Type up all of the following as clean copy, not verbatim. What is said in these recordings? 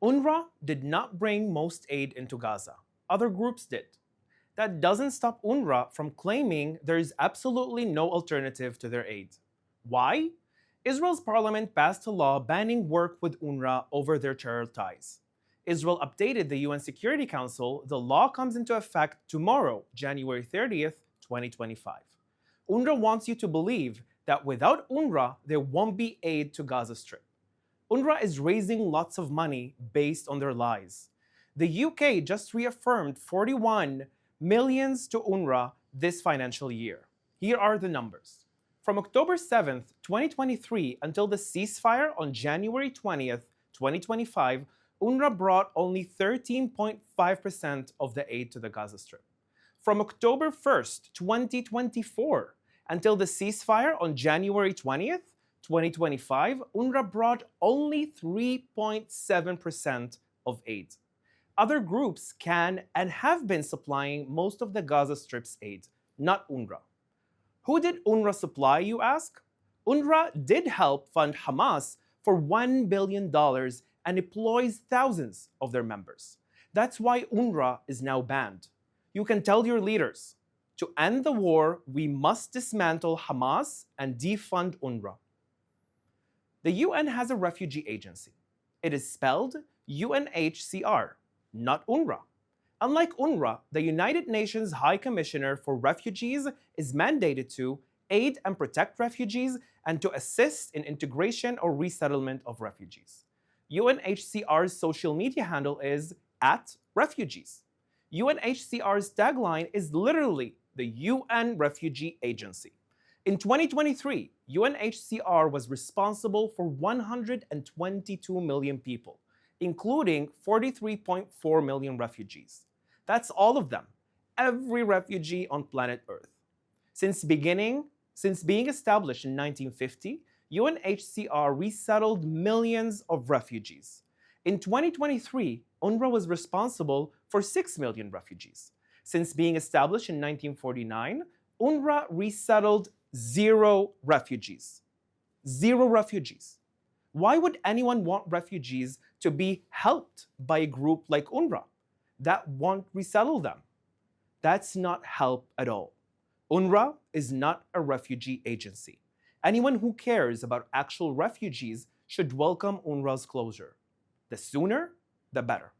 UNRWA did not bring most aid into Gaza. Other groups did. That doesn't stop UNRWA from claiming there is absolutely no alternative to their aid. Why? Israel's parliament passed a law banning work with UNRWA over their terror ties. Israel updated the UN Security Council. The law comes into effect tomorrow, January 30th, 2025. UNRWA wants you to believe that without UNRWA, there won't be aid to Gaza Strip. UNRWA is raising lots of money based on their lies. The UK just reaffirmed 41 millions to UNRWA this financial year. Here are the numbers. From October 7th, 2023 until the ceasefire on January 20th, 2025, UNRWA brought only 13.5% of the aid to the Gaza Strip. From October 1st, 2024 until the ceasefire on January 20th, 2025, UNRWA brought only 3.7% of aid. Other groups can and have been supplying most of the Gaza Strip's aid, not UNRWA. Who did UNRWA supply, you ask? UNRWA did help fund Hamas for $1 billion and employs thousands of their members. That's why UNRWA is now banned. You can tell your leaders, to end the war, we must dismantle Hamas and defund UNRWA. The UN has a refugee agency. It is spelled UNHCR, not UNRWA. Unlike UNRWA, the United Nations High Commissioner for Refugees is mandated to aid and protect refugees and to assist in integration or resettlement of refugees. UNHCR's social media handle is @refugees. UNHCR's tagline is literally the UN Refugee Agency. In 2023, UNHCR was responsible for 122 million people, including 43.4 million refugees. That's all of them, every refugee on planet Earth. Since being established in 1950, UNHCR resettled millions of refugees. In 2023, UNRWA was responsible for 6 million refugees. Since being established in 1949, UNRWA resettled 0 refugees. 0 refugees. Why would anyone want refugees to be helped by a group like UNRWA that won't resettle them? That's not help at all. UNRWA is not a refugee agency. Anyone who cares about actual refugees should welcome UNRWA's closure. The sooner, the better.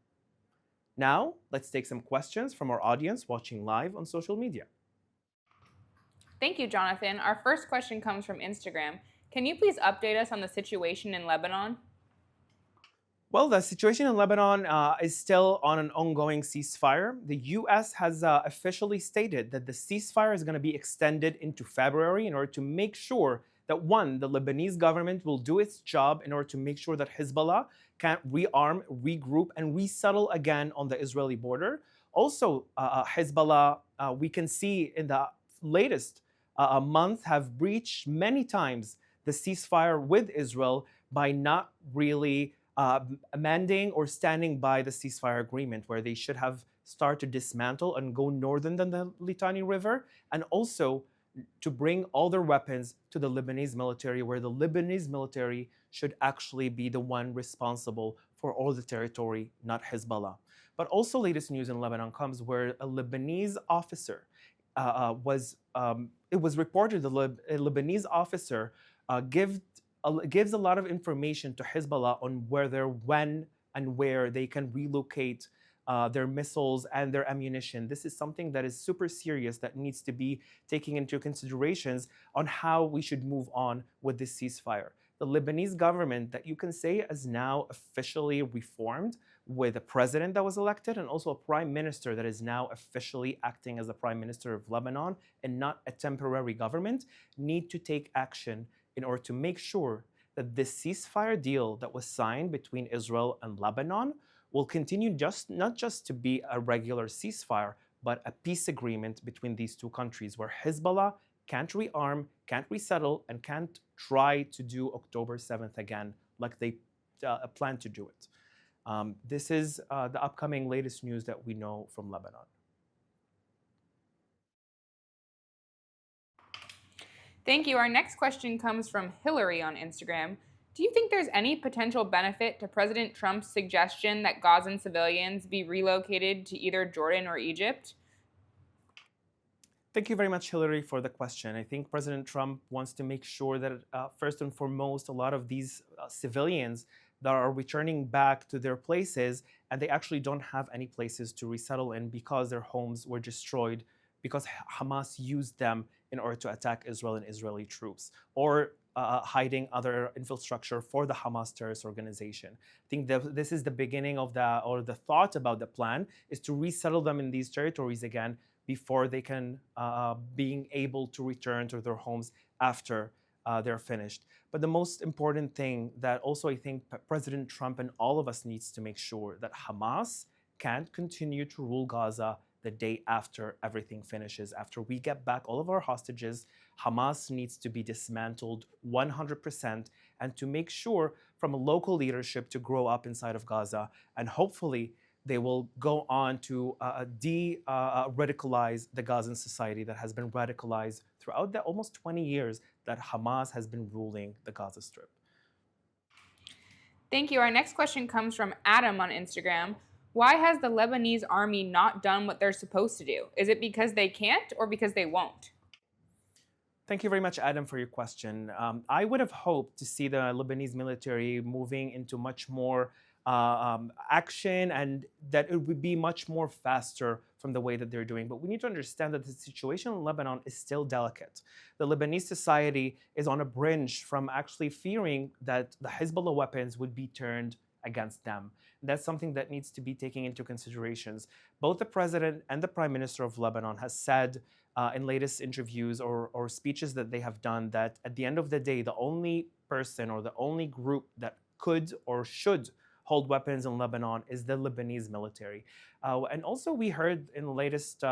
Now, let's take some questions from our audience watching live on social media. Thank you, Jonathan. Our first question comes from Instagram. Can you please update us on the situation in Lebanon? Well, the situation in Lebanon is still on an ongoing ceasefire. The U.S. has officially stated that the ceasefire is going to be extended into February in order to make sure that, one, the Lebanese government will do its job in order to make sure that Hezbollah can rearm, regroup, and resettle again on the Israeli border. Also, Hezbollah, we can see in the latest month, have breached many times the ceasefire with Israel by not really amending or standing by the ceasefire agreement, where they should have started to dismantle and go northern than the Litani River, and also to bring all their weapons to the Lebanese military, where the Lebanese military should actually be the one responsible for all the territory, not Hezbollah. But also, latest news in Lebanon comes where a Lebanese officer it was reported a Lebanese officer gives a lot of information to Hezbollah on whether, when, and where they can relocate their missiles and their ammunition. This is something that is super serious that needs to be taken into considerations on how we should move on with this ceasefire. The Lebanese government, that you can say is now officially reformed, with a president that was elected and also a prime minister that is now officially acting as the prime minister of Lebanon and not a temporary government, need to take action in order to make sure that this ceasefire deal that was signed between Israel and Lebanon will continue not just to be a regular ceasefire, but a peace agreement between these two countries, where Hezbollah can't rearm, can't resettle, and can't try to do October 7th again like they plan to do it. This is the upcoming latest news that we know from Lebanon. Thank you. Our next question comes from Hillary on Instagram. Do you think there's any potential benefit to President Trump's suggestion that Gazan civilians be relocated to either Jordan or Egypt? Thank you very much, Hillary, for the question. I think President Trump wants to make sure that, first and foremost, a lot of these civilians that are returning back to their places and they actually don't have any places to resettle in because their homes were destroyed because Hamas used them in order to attack Israel and Israeli troops, or hiding other infrastructure for the Hamas terrorist organization. I think that this is the beginning of the, or the thought about the plan is to resettle them in these territories again before they can being able to return to their homes after they're finished. But the most important thing that also I think President Trump and all of us needs to make sure that Hamas can't continue to rule Gaza the day after everything finishes. After we get back all of our hostages, Hamas needs to be dismantled 100% and to make sure from a local leadership to grow up inside of Gaza, and hopefully they will go on to de-radicalize the Gazan society that has been radicalized throughout the almost 20 years that Hamas has been ruling the Gaza Strip. Thank you. Our next question comes from Adam on Instagram. Why has the Lebanese army not done what they're supposed to do? Is it because they can't or because they won't? Thank you very much, Adam, for your question. I would have hoped to see the Lebanese military moving into much more action and that it would be much more faster from the way that they're doing. But we need to understand that the situation in Lebanon is still delicate. The Lebanese society is on a brink from actually fearing that the Hezbollah weapons would be turned against them. That's something that needs to be taken into considerations. Both the president and the prime minister of Lebanon has said in latest interviews or speeches that they have done that at the end of the day, the only person or the only group that could or should hold weapons in Lebanon is the Lebanese military. And also we heard in the latest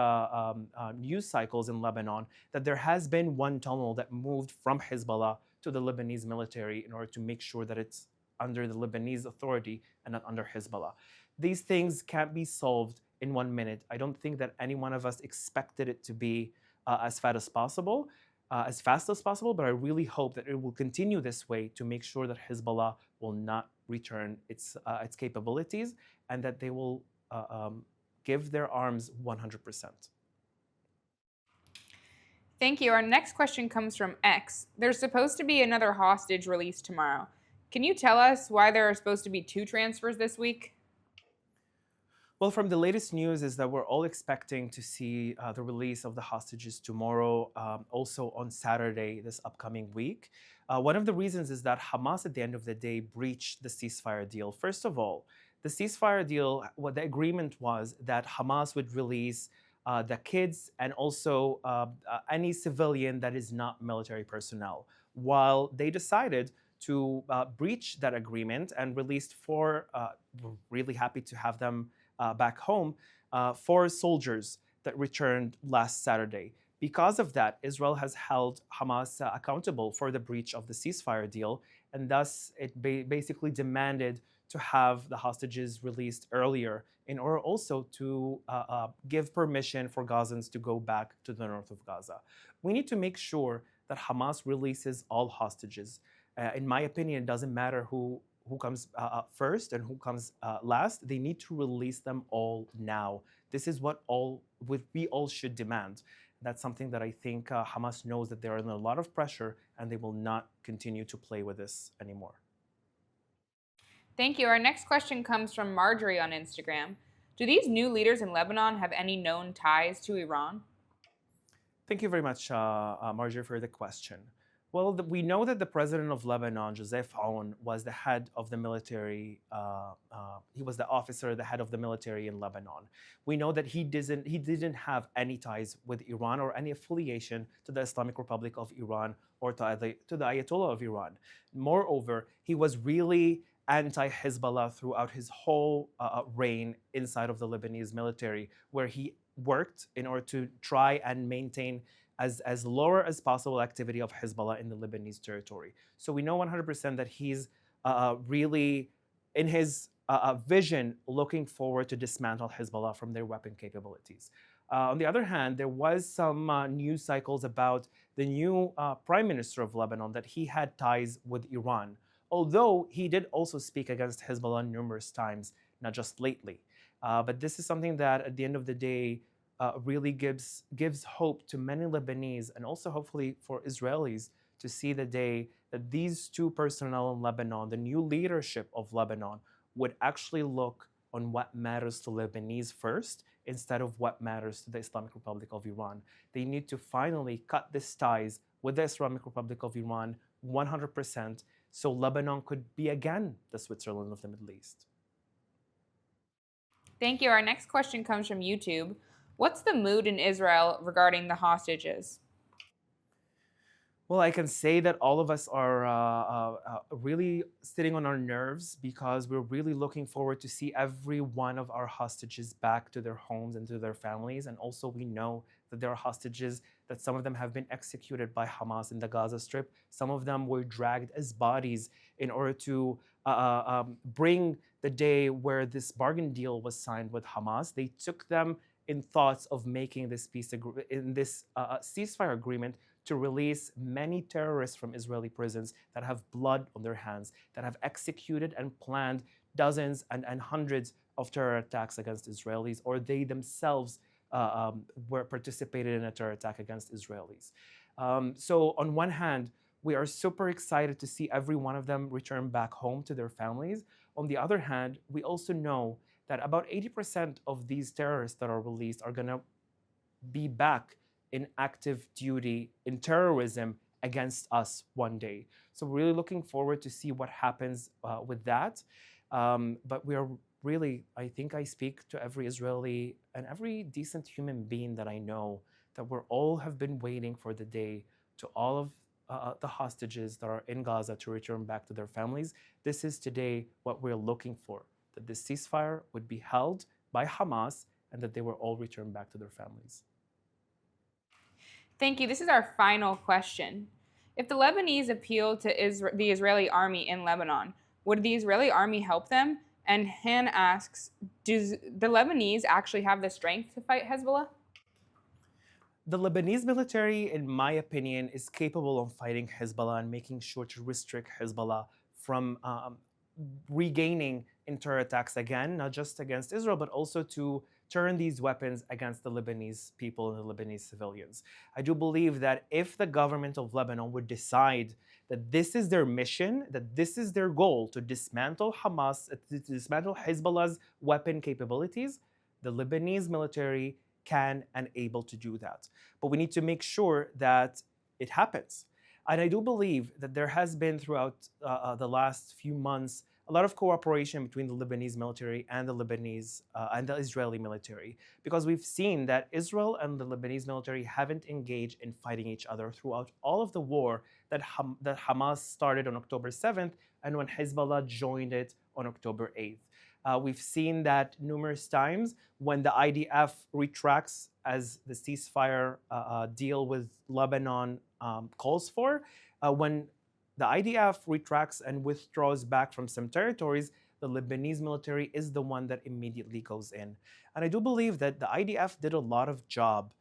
news cycles in Lebanon that there has been one tunnel that moved from Hezbollah to the Lebanese military in order to make sure that it's under the Lebanese authority and not under Hezbollah. These things can't be solved in 1 minute. I don't think that any one of us expected it to be as fast as possible, but I really hope that it will continue this way to make sure that Hezbollah will not return its capabilities and that they will give their arms 100%. Thank you. Our next question comes from X. There's supposed to be another hostage released tomorrow. Can you tell us why there are supposed to be 2 transfers this week? Well, from the latest news is that we're all expecting to see the release of the hostages tomorrow, also on Saturday this upcoming week. One of the reasons is that Hamas, at the end of the day, breached the ceasefire deal. First of all, the ceasefire deal, what the agreement was that Hamas would release the kids and also any civilian that is not military personnel, while they decided to breach that agreement and released 4, we're really happy to have them back home, 4 soldiers that returned last Saturday. Because of that, Israel has held Hamas accountable for the breach of the ceasefire deal, and thus it basically demanded to have the hostages released earlier in order also to give permission for Gazans to go back to the north of Gaza. We need to make sure that Hamas releases all hostages. In my opinion, it doesn't matter who comes first and who comes last. They need to release them all now. This is what we all should demand. That's something that I think Hamas knows that they're under a lot of pressure and they will not continue to play with this anymore. Thank you. Our next question comes from Marjorie on Instagram. Do these new leaders in Lebanon have any known ties to Iran? Thank you very much, Marjorie, for the question. Well, we know that the president of Lebanon, Joseph Aoun, was the head of the military. He was the officer, the head of the military in Lebanon. We know that he didn't have any ties with Iran or any affiliation to the Islamic Republic of Iran or to the Ayatollah of Iran. Moreover, he was really anti-Hezbollah throughout his whole reign inside of the Lebanese military, where he worked in order to try and maintain as lower as possible activity of Hezbollah in the Lebanese territory. So we know 100% that he's really, in his vision, looking forward to dismantle Hezbollah from their weapon capabilities. On the other hand, there was some news cycles about the new prime minister of Lebanon that he had ties with Iran. although he did also speak against Hezbollah numerous times, not just lately. But this is something that at the end of the day really gives hope to many Lebanese and also hopefully for Israelis to see the day that these two personnel in Lebanon, the new leadership of Lebanon, would actually look on what matters to Lebanese first instead of what matters to the Islamic Republic of Iran. They need to finally cut these ties with the Islamic Republic of Iran 100% so Lebanon could be again the Switzerland of the Middle East. Thank you. Our next question comes from YouTube. What's the mood in Israel regarding the hostages? Well, I can say that all of us are really sitting on our nerves because we're really looking forward to see every one of our hostages back to their homes and to their families. And also we know that there are hostages that some of them have been executed by Hamas in the Gaza Strip. Some of them were dragged as bodies in order to bring the day where this bargain deal was signed with Hamas. They took them in thoughts of making this ceasefire agreement to release many terrorists from Israeli prisons that have blood on their hands, that have executed and planned dozens and hundreds of terror attacks against Israelis, or they themselves were participated in a terror attack against Israelis. So on one hand, we are super excited to see every one of them return back home to their families. On the other hand, we also know that about 80% of these terrorists that are released are going to be back in active duty in terrorism against us one day. So we're really looking forward to see what happens with that. But we are really, I think I speak to every Israeli and every decent human being that I know, that we're all have been waiting for the day to all of the hostages that are in Gaza to return back to their families. This is today what we're looking for, that this ceasefire would be held by Hamas and that they will all return back to their families. Thank you. This is our final question. If the Lebanese appeal to the Israeli army in Lebanon, would the Israeli army help them? And Han asks, does the Lebanese actually have the strength to fight Hezbollah? The Lebanese military, in my opinion, is capable of fighting Hezbollah and making sure to restrict Hezbollah from regaining in terror attacks again, not just against Israel, but also to turn these weapons against the Lebanese people and the Lebanese civilians. I do believe that if the government of Lebanon would decide that this is their mission, that this is their goal, to dismantle Hamas, to dismantle Hezbollah's weapon capabilities, the Lebanese military can and able to do that. But we need to make sure that it happens. And I do believe that there has been throughout the last few months a lot of cooperation between the Lebanese military and the Lebanese and the Israeli military, because we've seen that Israel and the Lebanese military haven't engaged in fighting each other throughout all of the war that Hamas started on October 7th and when Hezbollah joined it on October 8th. We've seen that numerous times when the IDF retracts as the ceasefire deal with Lebanon calls for. When the IDF retracts and withdraws back from some territories, the Lebanese military is the one that immediately goes in. And I do believe that the IDF did a lot of job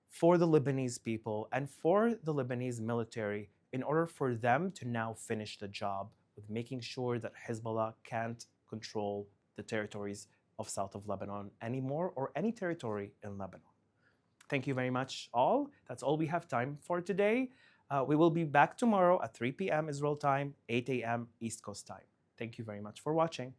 for the Lebanese people and for the Lebanese military in order for them to now finish the job with making sure that Hezbollah can't control the territories of south of Lebanon anymore, or any territory in Lebanon. Thank you very much all. That's all we have time for today. We will be back tomorrow at 3 p.m. Israel time, 8 a.m. East Coast time. Thank you very much for watching.